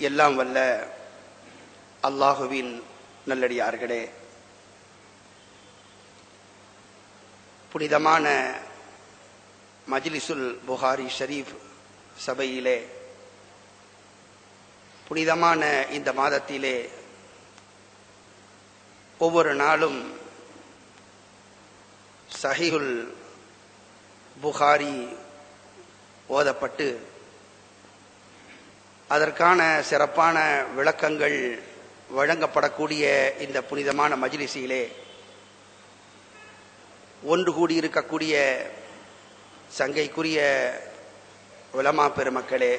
எல்லாம் வல்ல அல்லாஹுவின் நல்லடியார்களே, புனிதமான மஜ்லிஸுல் புகாரி ஷரீஃப் சபையிலே புனிதமான இந்த மாதத்திலே ஒவ்வொரு நாளும் சஹீஹுல் புகாரி ஓதப்பட்டு அதற்கான சிறப்பான விளக்கங்கள் வழங்கப்படக்கூடிய இந்த புனிதமான மஜ்லிஸிலே ஒன்று கூடியிருக்கக்கூடிய சங்கைக்குரிய உலமா பெருமக்களே,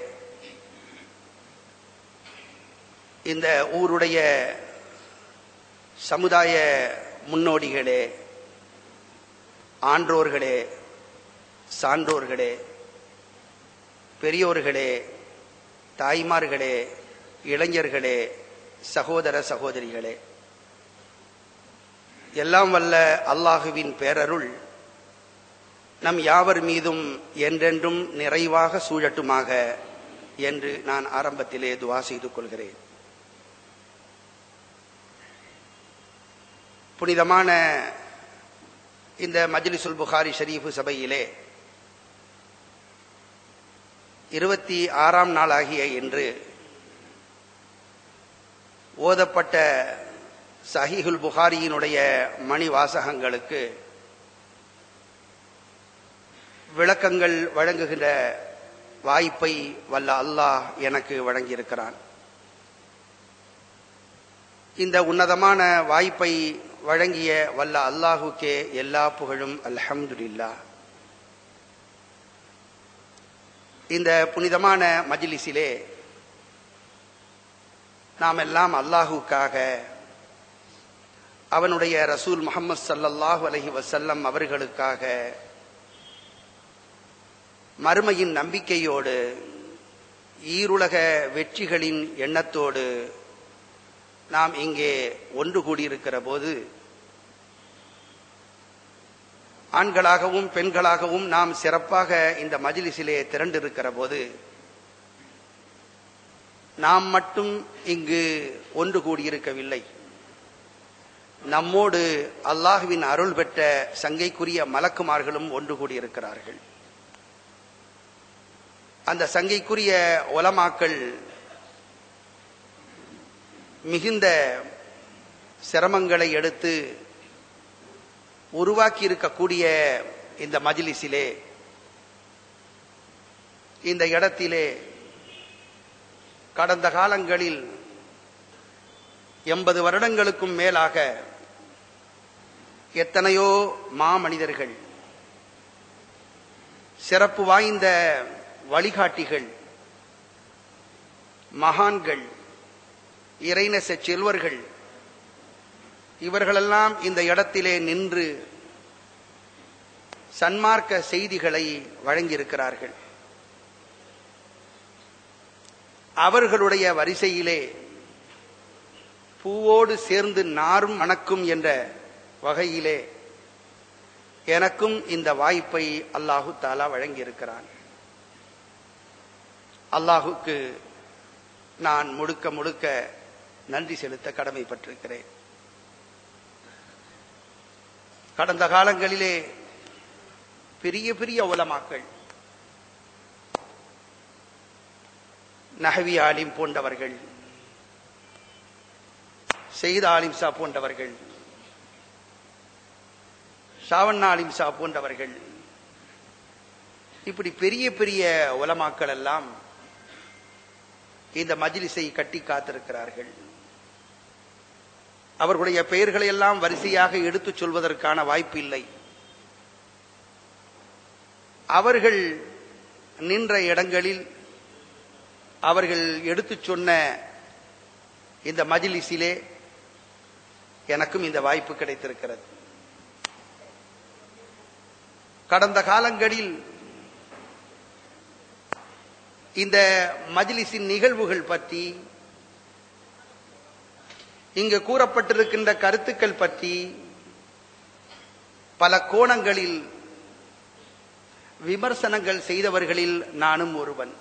இந்த ஊருடைய சமுதாய முன்னோடிகளே, ஆன்றோர்களே, சான்றோர்களே, பெரியோர்களே, தாய்மார்களே, இளைஞர்களே, சகோதர சகோதரிகளே, எல்லாம் வல்ல அல்லாஹுவின் பேரருள் நம் யாவர் மீதும் என்றென்றும் நிறைவாக சூழட்டுமாக என்று நான் ஆரம்பத்திலே துஆ செய்து கொள்கிறேன். புனிதமான இந்த மஜ்லிஸுல் புகாரி ஷரீஃப் சபையிலே 26ஆம் நாளாகிய இன்று ஓதப்பட்ட சஹீஹுல் புகாரியினுடைய மணி வாசகங்களுக்கு விளக்கங்கள் வழங்குகின்ற வாய்ப்பை வல்ல அல்லாஹ் எனக்கு வழங்கியிருக்கிறான். இந்த உன்னதமான வாய்ப்பை வழங்கிய வல்ல அல்லாஹுக்கே எல்லா புகழும். அல்ஹம்துலில்லாஹ். இந்த புனிதமான மஜ்லிஸிலே நாம் எல்லாம் அல்லாஹுக்காக, அவனுடைய ரசூல் முஹம்மது ஸல்லல்லாஹு அலைஹி வஸல்லம் அவர்களுக்காக, மறுமையின் நம்பிக்கையோடு, ஈருலக வெற்றிகளின் எண்ணத்தோடு நாம் இங்கே ஒன்று கூடியிருக்கிற போது, ஆண்களாகவும் பெண்களாகவும் நாம் சிறப்பாக இந்த மஜ்லிஸிலே திரண்டிருக்கிற போது, நாம் மட்டும் இங்கு ஒன்று கூடியிருக்கவில்லை. நம்மோடு அல்லாஹுவின் அருள் பெற்ற சங்கைக்குரிய மலக்குமார்களும் ஒன்று கூடியிருக்கிறார்கள். அந்த சங்கைக்குரிய உலமாக்கள் மிகுந்த சிரமங்களை எடுத்து உருவாக்கி இருக்கக்கூடிய இந்த மஜ்லிஸிலே, இந்த இடத்திலே கடந்த காலங்களில் 80 வருடங்களுக்கும் மேலாக எத்தனையோ மாமனிதர்கள், சிறப்பு வாய்ந்த வழிகாட்டிகள், மகான்கள், இறைநேச செல்வர்கள், இவர்களெல்லாம் இந்த இடத்திலே நின்று சன்மார்க்க செய்திகளை வழங்கியிருக்கிறார்கள். அவர்களுடைய வரிசையிலே பூவோடு சேர்ந்து நாரும் மணக்கும் என்ற வகையிலே எனக்கும் இந்த வாய்ப்பை அல்லாஹு தஆலா வழங்கியிருக்கிறான். அல்லாஹுக்கு நான் முழுக்க முழுக்க நன்றி செலுத்த கடமைப்பட்டிருக்கிறேன். கடந்த காலங்களிலே பெரிய பெரிய உலமாக்கள், நஹவி ஆலிம் போன்றவர்கள், சையத் ஆலிம் ஷா போன்றவர்கள், ஷாவன் ஆலிம் ஷா போன்றவர்கள், இப்படி பெரிய பெரிய உலமாக்கள் எல்லாம் இந்த மஜ்லிஸை கட்டி காத்திருக்கிறார்கள். அவர்களுடைய பெயர்களை எல்லாம் வரிசையாக எடுத்துச் சொல்வதற்கான வாய்ப்பு இல்லை. அவர்கள் நின்ற இடங்களில், அவர்கள் எடுத்துச் சொன்ன இந்த மஜ்லிஸிலே எனக்கும் இந்த வாய்ப்பு கிடைத்திருக்கிறது. கடந்த காலங்களில் இந்த மஜ்லிஸின் நிகழ்வுகள் பற்றி, இங்கு கூறப்பட்டிருக்கின்ற கருத்துக்கள் பற்றி பல கோணங்களில் விமர்சனங்கள் செய்தவர்களில் நானும் ஒருவன்.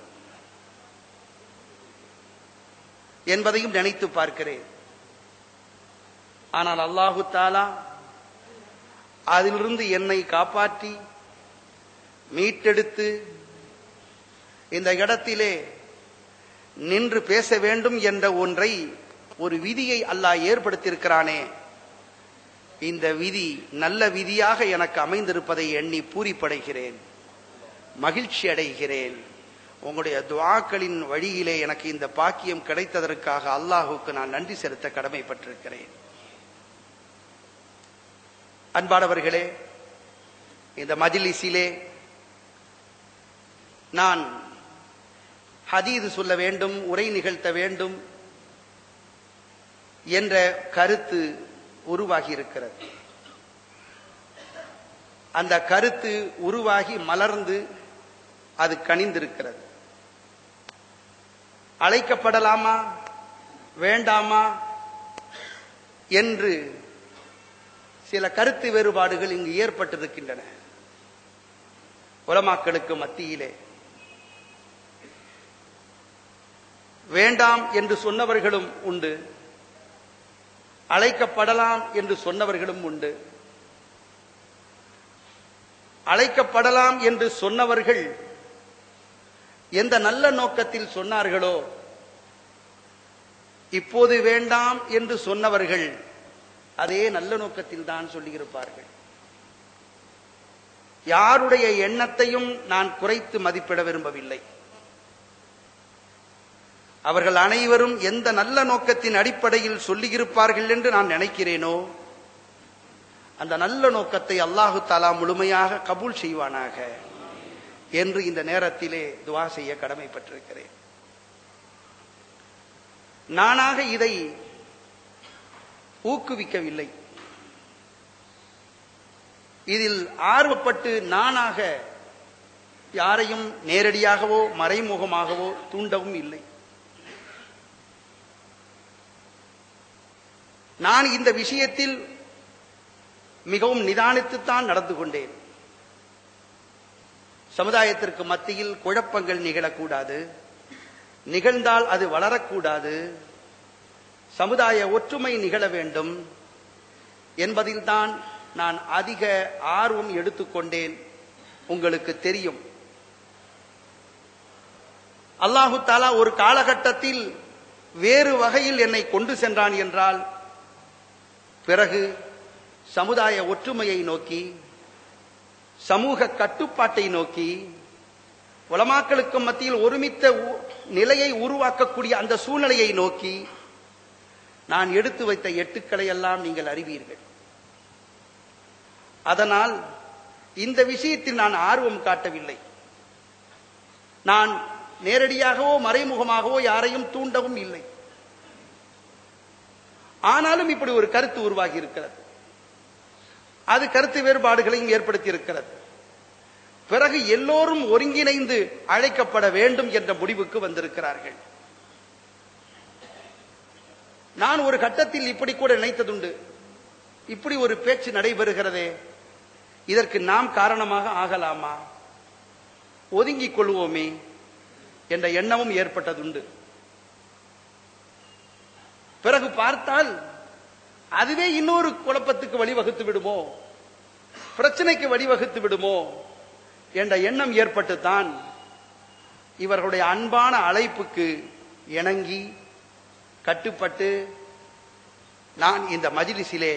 என்பதையும் நினைத்து பார்க்கிறேன். ஆனால் அல்லாஹு தஆலா அதிலிருந்து என்னை காப்பாற்றி மீட்டெடுத்து இந்த இடத்திலே நின்று பேச வேண்டும் என்ற ஒன்றை, ஒரு விதியை அல்லாஹ் ஏற்படுத்தியிருக்கிறானே, இந்த விதி நல்ல விதியாக எனக்கு அமைந்திருப்பதை எண்ணி பூரிப்படைகிறேன், மகிழ்ச்சி அடைகிறேன். உங்களுடைய துஆக்களின் வழியிலே எனக்கு இந்த பாக்கியம் கிடைத்ததற்காக அல்லாஹுக்கு நான் நன்றி செலுத்த கடமைப்பட்டிருக்கிறேன். அன்பானவர்களே, இந்த மஜ்லிஸிலே நான் ஹதீஸ் சொல்ல வேண்டும், உரை நிகழ்த்த வேண்டும் என்ற கருத்து உருவாகி இருக்கிறது. அந்த கருத்து உருவாகி மலர்ந்து அது கனிந்திருக்கிறது. அழைக்கப்படலாமா வேண்டாமா என்று சில கருத்து வேறுபாடுகள் இங்கு ஏற்பட்டிருக்கின்றன உலமாக்களுக்கு மத்தியிலே. வேண்டாம் என்று சொன்னவர்களும் உண்டு, அழைக்கப்படலாம் என்று சொன்னவர்களும் உண்டு. அழைக்கப்படலாம் என்று சொன்னவர்கள் எந்த நல்ல நோக்கத்தில் சொன்னார்களோ, இப்போது வேண்டாம் என்று சொன்னவர்கள் அதே நல்ல நோக்கத்தில் தான் சொல்லியிருப்பார்கள். யாருடைய எண்ணத்தையும் நான் குறைத்து மதிப்பிட விரும்பவில்லை. அவர்கள் அனைவரும் எந்த நல்ல நோக்கத்தின் அடிப்படையில் சொல்லியிருப்பார்கள் என்று நான் நினைக்கிறேனோ, அந்த நல்ல நோக்கத்தை அல்லாஹு தஆலா முழுமையாக கபூல் செய்வானாக என்று இந்த நேரத்திலே துஆ செய்ய கடமைப்பட்டிருக்கிறேன். நானாக இதை ஊக்குவிக்கவில்லை. இதில் ஆர்வப்பட்டு நானாக யாரையும் நேரடியாகவோ மறைமுகமாகவோ தூண்டவும் இல்லை. நான் இந்த விஷயத்தில் மிகவும் நிதானித்துத்தான் நடந்து கொண்டேன். சமுதாயத்திற்கு மத்தியில் குழப்பங்கள் நிகழக்கூடாது, நிகழ்ந்தால் அது வளரக்கூடாது, சமுதாய ஒற்றுமை நிகழ வேண்டும் என்பதில்தான் நான் அதிக ஆர்வம் எடுத்துக்கொண்டேன். உங்களுக்கு தெரியும், அல்லாஹு தஆலா ஒரு காலகட்டத்தில் வேறு வகையில் என்னை கொண்டு சென்றான் என்றால், பிறகு சமுதாய ஒற்றுமையை நோக்கி, சமூக கட்டுப்பாட்டை நோக்கி, உலமாக்களுக்கு மத்தியில் ஒருமித்த நிலையை உருவாக்கக்கூடிய அந்த சூழ்நிலையை நோக்கி நான் எடுத்து வைத்த எட்டுக்களை எல்லாம் நீங்கள் அறிவீர்கள். அதனால் இந்த விஷயத்தில் நான் ஆர்வம் காட்டவில்லை. நான் நேரடியாகவோ மறைமுகமாகவோ யாரையும் தூண்டவும் இல்லை. ஆனாலும் இப்படி ஒரு கருத்து உருவாகி இருக்கிறது. அது கருத்து வேறுபாடுகளையும் ஏற்படுத்தி இருக்கிறது. பிறகு எல்லோரும் ஒருங்கிணைந்து அழைக்கப்பட வேண்டும் என்ற முடிவுக்கு வந்திருக்கிறார்கள். நான் ஒரு கட்டத்தில் இப்படி கூட நினைத்ததுண்டு, இப்படி ஒரு பேச்சு நடைபெறுகிறதே, இதற்கு நாம் காரணமாக ஆகலாமா, ஒதுங்கிக் கொள்வோமே என்ற எண்ணமும் ஏற்பட்டதுண்டு. பிறகு பார்த்தால் அதுவே இன்னொரு குழப்பத்துக்கு வழிவகுத்து விடுமோ, பிரச்சனைக்கு வழிவகுத்து விடுமோ என்ற எண்ணம் ஏற்பட்டுத்தான் இவர்களுடைய அன்பான அழைப்புக்கு இணங்கி கட்டுப்பட்டு நான் இந்த மஜ்லிஸிலே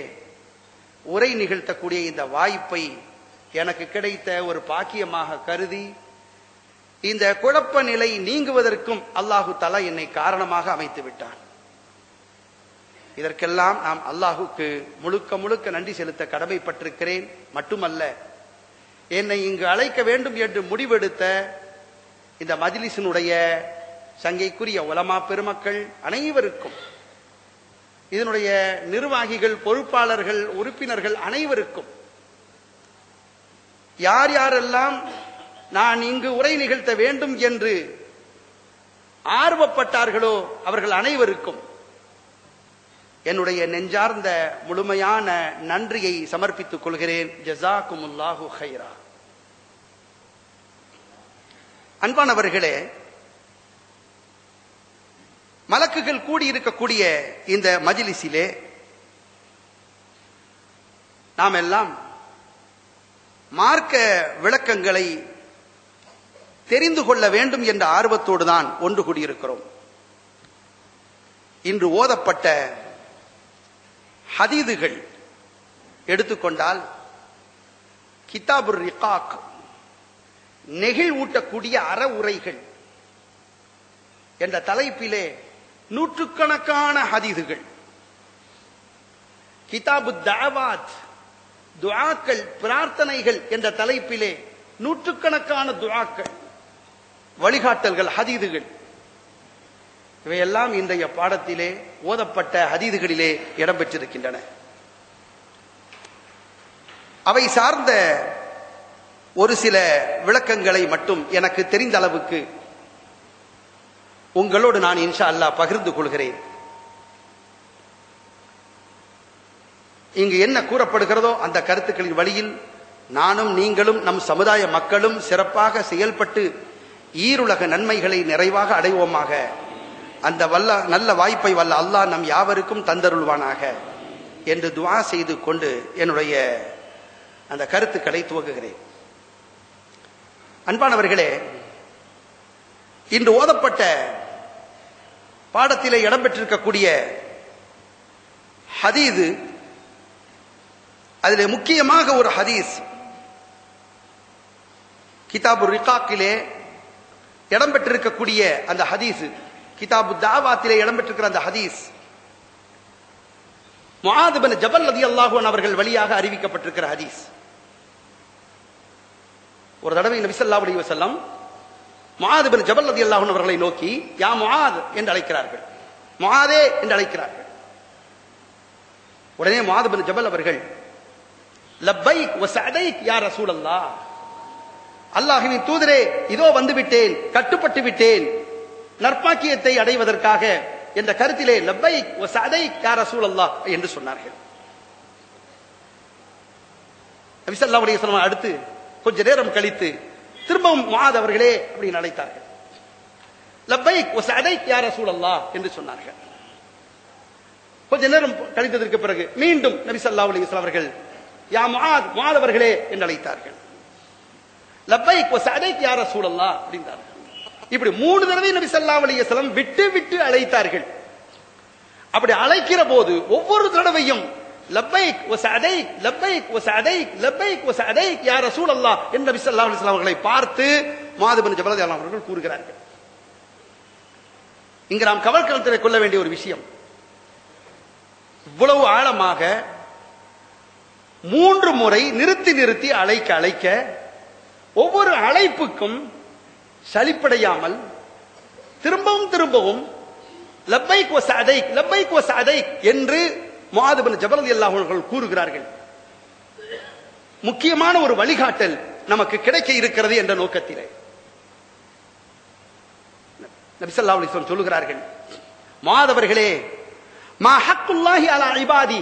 உரை நிகழ்த்தக்கூடிய இந்த வாய்ப்பை எனக்கு கிடைத்த ஒரு பாக்கியமாக கருதி, இந்த குழப்ப நிலை நீங்குவதற்கும் அல்லாஹு தஆலா என்னை காரணமாக அமைத்து விட்டான். இதற்கெல்லாம் நாம் அல்லாஹுக்கு முழுக்க முழுக்க நன்றி செலுத்த கடமைப்பட்டிருக்கிறேன். மட்டுமல்ல, என்னை இங்கு அழைக்க வேண்டும் என்று முடிவெடுத்த இந்த மஜ்லிஸினுடைய சங்கைக்குரிய உலமா பெருமக்கள் அனைவருக்கும், இதனுடைய நிர்வாகிகள், பொறுப்பாளர்கள், உறுப்பினர்கள் அனைவருக்கும், யார் யாரெல்லாம் நான் இங்கு உரை நிகழ்த்த வேண்டும் என்று ஆர்வப்பட்டார்களோ அவர்கள் அனைவருக்கும் என்னுடைய நெஞ்சார்ந்த முழுமையான நன்றியை சமர்ப்பித்துக் கொள்கிறேன். ஜஸாக்குமுல்லாஹு ஹைரா. அன்பானவர்களே, மலக்குகள் கூடியிருக்கக்கூடிய இந்த மஜ்லிஸிலே நாம் எல்லாம் மார்க்க விளக்கங்களை தெரிந்து கொள்ள வேண்டும் என்ற ஆர்வத்தோடு தான் ஒன்று கூடியிருக்கிறோம். இன்று ஓதப்பட்ட ஹதீதுகள் எடுத்துக்கொண்டால் கிதாபுர் ரிகாக் நெகிழ் ஊட்டக்கூடிய அற உரைகள் என்ற தலைப்பிலே நூற்றுக்கணக்கான ஹதீதுகள், கிதாபு தஅவாத் துஆக்கள் பிரார்த்தனைகள் என்ற தலைப்பிலே நூற்றுக்கணக்கான துஆக்கள் வழிகாட்டல்கள் ஹதீதுகள், இவையெல்லாம் இன்றைய பாடத்திலே ஓதப்பட்ட ஹதீதுகளிலே இடம்பெற்றிருக்கின்றன. அவை சார்ந்த ஒரு சில விளக்கங்களை மட்டும் எனக்கு தெரிந்த அளவுக்கு உங்களோடு நான் இன்ஷா அல்லாஹ் பகிர்ந்து கொள்கிறேன். இங்கு என்ன கூறப்படுகிறதோ அந்த கருத்துக்களின் வழியில் நானும் நீங்களும் நம் சமுதாய மக்களும் சிறப்பாக செயல்பட்டு ஈருலக நன்மைகளை நிறைவாக அடைவோமாக. அந்த நல்ல வாய்ப்பை வல்ல அல்லாஹ் நம் யாவருக்கும் தந்தருள்வானாக என்று துஆ செய்து கொண்டு என்னுடைய அந்த கருத்துக்களை துவங்குகிறேன். அன்பானவர்களே, இன்று ஓதப்பட்ட பாடத்திலே இடம்பெற்றிருக்கக்கூடிய ஹதீது, அதிலே முக்கியமாக ஒரு ஹதீஸ் கிதாபு ரிகாக்கிலே இடம்பெற்றிருக்கக்கூடிய அந்த ஹதீஸ், கிதாபு தாவாத்திலே இடம்பெற்றிருக்கிற அந்த ஹதீஸ் முஆத் பின் ஜபல் ரலியல்லாஹு அன்ஹு அவர்கள் வழியாக அறிவிக்கப்பட்டிருக்கிற ஹதீஸ். ஒரு தடவை நபி ஸல்லல்லாஹு அலைஹி வஸல்லம் முஆத் பின் ஜபல் ரலியல்லாஹு அன்ஹு அவர்களை நோக்கி யா முஆத் என்று அழைக்கிறார்கள், முஆதே என்று அழைக்கிறார்கள். உடனே முஆத் பின் ஜபல் அவர்கள் லப்பைக் வ சஅதைக் யா ரசூலல்லாஹ், அல்லாஹ்வின் தூதரே இதோ வந்து விட்டேன், கட்டுப்பட்டு விட்டேன் நற்பாக்கியத்தை அடைவதற்காக என்ற கருத்திலே லப்பைக் வ சஅதைக் யா ரசூலல்லாஹ் என்று சொன்னார்கள். நபி ஸல்லல்லாஹு அலைஹி வஸல்லம் அடுத்து கொஞ்ச நேரம் கழித்து திரும்பவும் முஆத் அவர்களே அப்படின்னு அழைத்தார்கள். லப்பைக் வ சஅதைக் யா ரசூலல்லாஹ் என்று சொன்னார்கள். கொஞ்ச நேரம் கழித்ததற்கு பிறகு மீண்டும் நபி ஸல்லல்லாஹு அலைஹி வஸல்லம் அவர்கள் யா முஆத், முஆத் அவர்களே என்று அழைத்தார்கள். லப்பைக் வ சஅதைக் யா ரசூலல்லாஹ் அப்படின்றார்கள். இப்படி 3 தடவை நபி ஸல்லல்லாஹு அலைஹி வஸல்லம் விட்டு விட்டு அழைத்தார்கள். அப்படி அழைக்கிற போது ஒவ்வொரு தடவையும் லப்பைக் வ சஅதைக், லப்பைக் வ சஅதைக், லப்பைக் வ சஅதைக் யா ரசூலல்லாஹ் என்று நபி ஸல்லல்லாஹு அலைஹி வஸல்லம் அவர்களை பார்த்து முஆத் பின் ஜபல் ரலியல்லாஹு அன்ஹு அவர்கள் கூறுகிறார்கள். இங்கு நாம் கவனத்தில் கொள்ள வேண்டிய ஒரு விஷயம், இவ்வளவு ஆழமாக 3 முறை நிறுத்தி நிறுத்தி அழைக்க ஒவ்வொரு அழைப்புக்கும் சலிப்படையாமல் திரும்பவும் திரும்பவும் லப்பைக் வ சஅதைக், லப்பைக் வ சஅதைக் என்று முஆத் பின் ஜபல் ரலியல்லாஹு அன்ஹு அவர்கள் கூறுகிறார்கள். முக்கியமான ஒரு வழிகாட்டல் நமக்கு கிடைக்க இருக்கிறது என்ற நோக்கத்திலே நபி ஸல்லல்லாஹு அலைஹி வஸல்லம் சொல்லுகிறார்கள், முஆத் அவர்களே, மா ஹக்குல்லாஹி அலா இபாதி,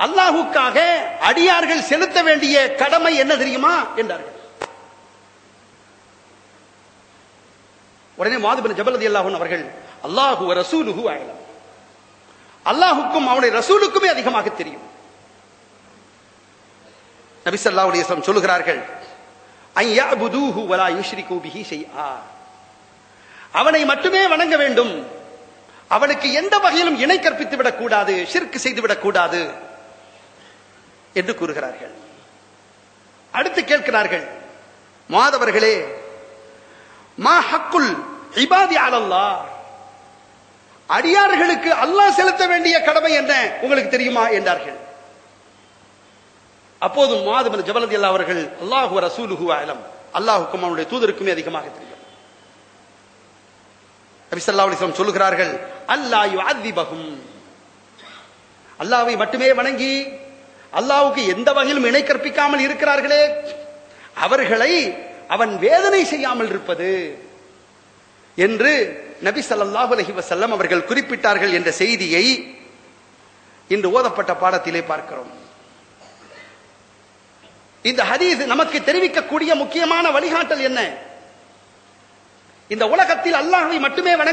அல்லாஹ்வுக்காக அடியார்கள் செலுத்த வேண்டிய கடமை என்ன தெரியுமா என்றார்கள். உடனே முஆத் பின் ஜபல் ரலியல்லாஹு அன்ஹு அவர்கள் அல்லாஹு வ ரசூலுஹு அஅலம், அல்லாஹ்வுக்கும் அவனுடைய ரசூலுக்குமே அதிகமாக தெரியும். நபி ஸல்லல்லாஹு அலைஹி வஸல்லம் சொல்லுகிறார்கள், ஐ யஅபுதூஹு வலா யுஷ்ரிகு பிஹி ஷைஆ, அவனை மட்டுமே வணங்க வேண்டும், அவனுக்கு எந்த வகையிலும் இணை கற்பித்து விடக்கூடாது, ஷிர்க் செய்து விடக்கூடாது என்று கூறுகிறார்கள். அடுத்து கேட்கிறார்கள், முஆத் அவர்களே, மா ஹக்குல் இபாதி அலல்லாஹ், அடியார்களுக்கு அல்லாஹ் செலுத்த வேண்டிய கடமை என்ன உங்களுக்கு தெரியுமா என்றார்கள். அப்போது முஆத் பின் ஜபல் ரலியல்லாஹு அவர்கள் அல்லாஹு வ ரசூலுஹு அஅலம், அல்லாஹ்வுக்கும் அவனுடைய தூதருக்குமே அதிகமாக தெரியும். நபி ஸல்லல்லாஹு அலைஹி வஸல்லம் சொல்லுகிறார்கள், அல்லா யுஅذிபஹும், அல்லாஹ்வை மட்டுமே வணங்கி அல்லாஹ்வுக்கு எந்த வகையிலும் இணை கற்பிக்காமல் இருக்கிறார்களே அவர்களை அவன் வேதனை செய்யாமல் இருப்பது என்று நபி ஸல்லல்லாஹு அலைஹி வஸல்லம் அவர்கள் குறிப்பிட்டார்கள் என்ற செய்தியை இன்று ஓதப்பட்ட பாடத்திலே பார்க்கிறோம். இந்த ஹதீஸ் நமக்கு தெரிவிக்கக்கூடிய முக்கியமான வழிகாட்டல் என்ன? இந்த உலகத்தில் அல்லாஹ்வை மட்டுமே வணங்க